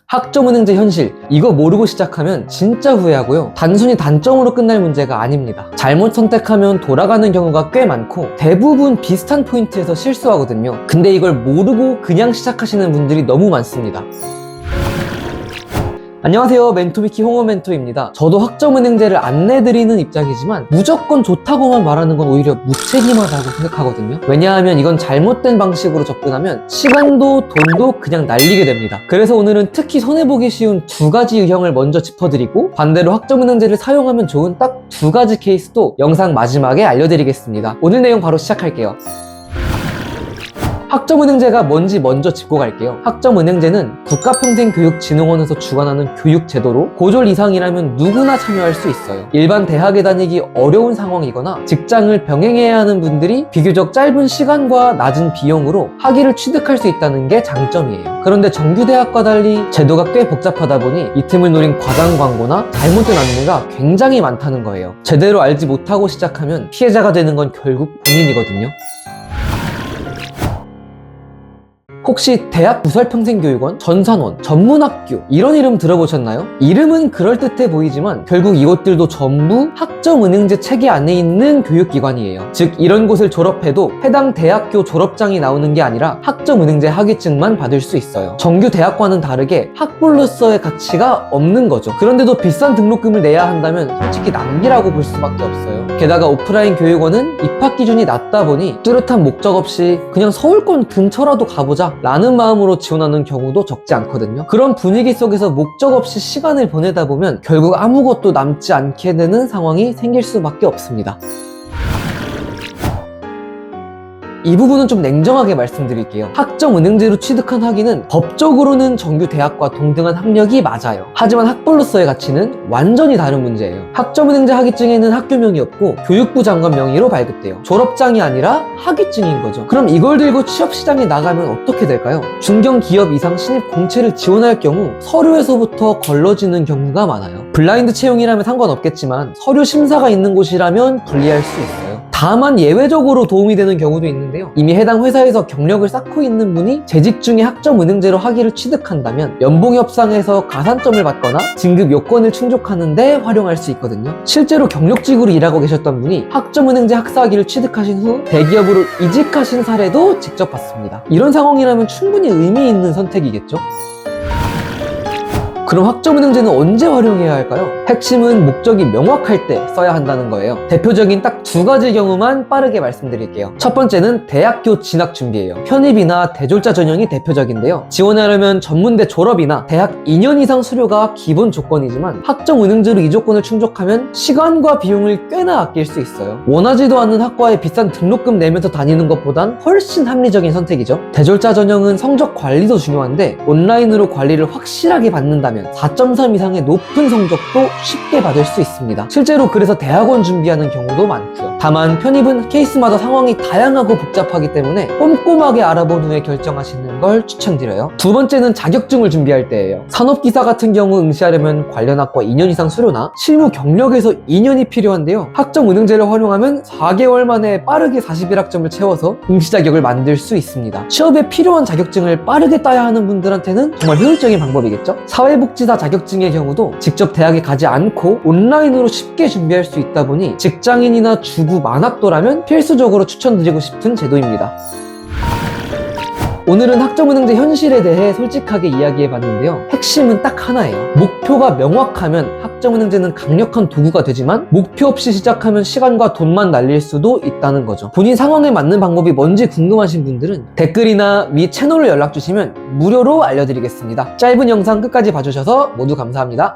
학점은행제 현실, 이거 모르고 시작하면 진짜 후회하고요. 단순히 단점으로 끝날 문제가 아닙니다. 잘못 선택하면 돌아가는 경우가 꽤 많고 대부분 비슷한 포인트에서 실수하거든요. 근데 이걸 모르고 그냥 시작하시는 분들이 너무 많습니다. 안녕하세요, 멘토비키 홍어 멘토입니다. 저도 학점은행제를 안내드리는 입장이지만 무조건 좋다고만 말하는 건 오히려 무책임하다고 생각하거든요. 왜냐하면 이건 잘못된 방식으로 접근하면 시간도 돈도 그냥 날리게 됩니다. 그래서 오늘은 특히 손해보기 쉬운 두 가지 유형을 먼저 짚어드리고 반대로 학점은행제를 사용하면 좋은 딱 두 가지 케이스도 영상 마지막에 알려드리겠습니다. 오늘 내용 바로 시작할게요. 학점은행제가 뭔지 먼저 짚고 갈게요. 학점은행제는 국가평생교육진흥원에서 주관하는 교육제도로 고졸 이상이라면 누구나 참여할 수 있어요. 일반 대학에 다니기 어려운 상황이거나 직장을 병행해야 하는 분들이 비교적 짧은 시간과 낮은 비용으로 학위를 취득할 수 있다는 게 장점이에요. 그런데 정규대학과 달리 제도가 꽤 복잡하다 보니 이 틈을 노린 과장 광고나 잘못된 안내가 굉장히 많다는 거예요. 제대로 알지 못하고 시작하면 피해자가 되는 건 결국 본인이거든요. 혹시 대학 부설평생교육원, 전산원, 전문학교 이런 이름 들어보셨나요? 이름은 그럴듯해 보이지만 결국 이것들도 전부 학점은행제 체계 안에 있는 교육기관이에요. 즉 이런 곳을 졸업해도 해당 대학교 졸업장이 나오는 게 아니라 학점은행제 학위증만 받을 수 있어요. 정규 대학과는 다르게 학벌로서의 가치가 없는 거죠. 그런데도 비싼 등록금을 내야 한다면 솔직히 낭비라고 볼 수밖에 없어요. 게다가 오프라인 교육원은 입학 기준이 낮다 보니 뚜렷한 목적 없이 그냥 서울권 근처라도 가보자 라는 마음으로 지원하는 경우도 적지 않거든요. 그런 분위기 속에서 목적 없이 시간을 보내다 보면 결국 아무것도 남지 않게 되는 상황이 생길 수밖에 없습니다. 이 부분은 좀 냉정하게 말씀드릴게요. 학점은행제로 취득한 학위는 법적으로는 정규 대학과 동등한 학력이 맞아요. 하지만 학벌로서의 가치는 완전히 다른 문제예요. 학점은행제 학위증에는 학교명이 없고 교육부 장관 명의로 발급돼요. 졸업장이 아니라 학위증인 거죠. 그럼 이걸 들고 취업시장에 나가면 어떻게 될까요? 중견기업 이상 신입 공채를 지원할 경우 서류에서부터 걸러지는 경우가 많아요. 블라인드 채용이라면 상관없겠지만 서류 심사가 있는 곳이라면 불리할 수 있어요. 다만 예외적으로 도움이 되는 경우도 있는데요. 이미 해당 회사에서 경력을 쌓고 있는 분이 재직 중에 학점은행제로 학위를 취득한다면 연봉 협상에서 가산점을 받거나 진급 요건을 충족하는 데 활용할 수 있거든요. 실제로 경력직으로 일하고 계셨던 분이 학점은행제 학사학위를 취득하신 후 대기업으로 이직하신 사례도 직접 봤습니다. 이런 상황이라면 충분히 의미 있는 선택이겠죠? 그럼 학점은행제는 언제 활용해야 할까요? 핵심은 목적이 명확할 때 써야 한다는 거예요. 대표적인 딱 두 가지 경우만 빠르게 말씀드릴게요. 첫 번째는 대학교 진학 준비예요. 편입이나 대졸자 전형이 대표적인데요. 지원하려면 전문대 졸업이나 대학 2년 이상 수료가 기본 조건이지만 학점은행제로 이 조건을 충족하면 시간과 비용을 꽤나 아낄 수 있어요. 원하지도 않는 학과에 비싼 등록금 내면서 다니는 것보단 훨씬 합리적인 선택이죠. 대졸자 전형은 성적 관리도 중요한데 온라인으로 관리를 확실하게 받는다면 4.3 이상의 높은 성적도 쉽게 받을 수 있습니다. 실제로 그래서 대학원 준비하는 경우도 많고요. 다만 편입은 케이스마다 상황이 다양하고 복잡하기 때문에 꼼꼼하게 알아본 후에 결정하시는 걸 추천드려요. 두 번째는 자격증을 준비할 때예요. 산업기사 같은 경우 응시하려면 관련 학과 2년 이상 수료나 실무 경력에서 2년이 필요한데요. 학점은행제를 활용하면 4개월 만에 빠르게 41학점을 채워서 응시 자격을 만들 수 있습니다. 취업에 필요한 자격증을 빠르게 따야 하는 분들한테는 정말 효율적인 방법이겠죠? 사회복지사 자격증의 경우도 직접 대학에 가지 않고 온라인으로 쉽게 준비할 수 있다 보니 직장인이나 주부 만학도라면 필수적으로 추천드리고 싶은 제도입니다. 오늘은 학점은행제 현실에 대해 솔직하게 이야기해봤는데요. 핵심은 딱 하나예요. 목표가 명확하면 학점은행제는 강력한 도구가 되지만 목표 없이 시작하면 시간과 돈만 날릴 수도 있다는 거죠. 본인 상황에 맞는 방법이 뭔지 궁금하신 분들은 댓글이나 위 채널로 연락주시면 무료로 알려드리겠습니다. 짧은 영상 끝까지 봐주셔서 모두 감사합니다.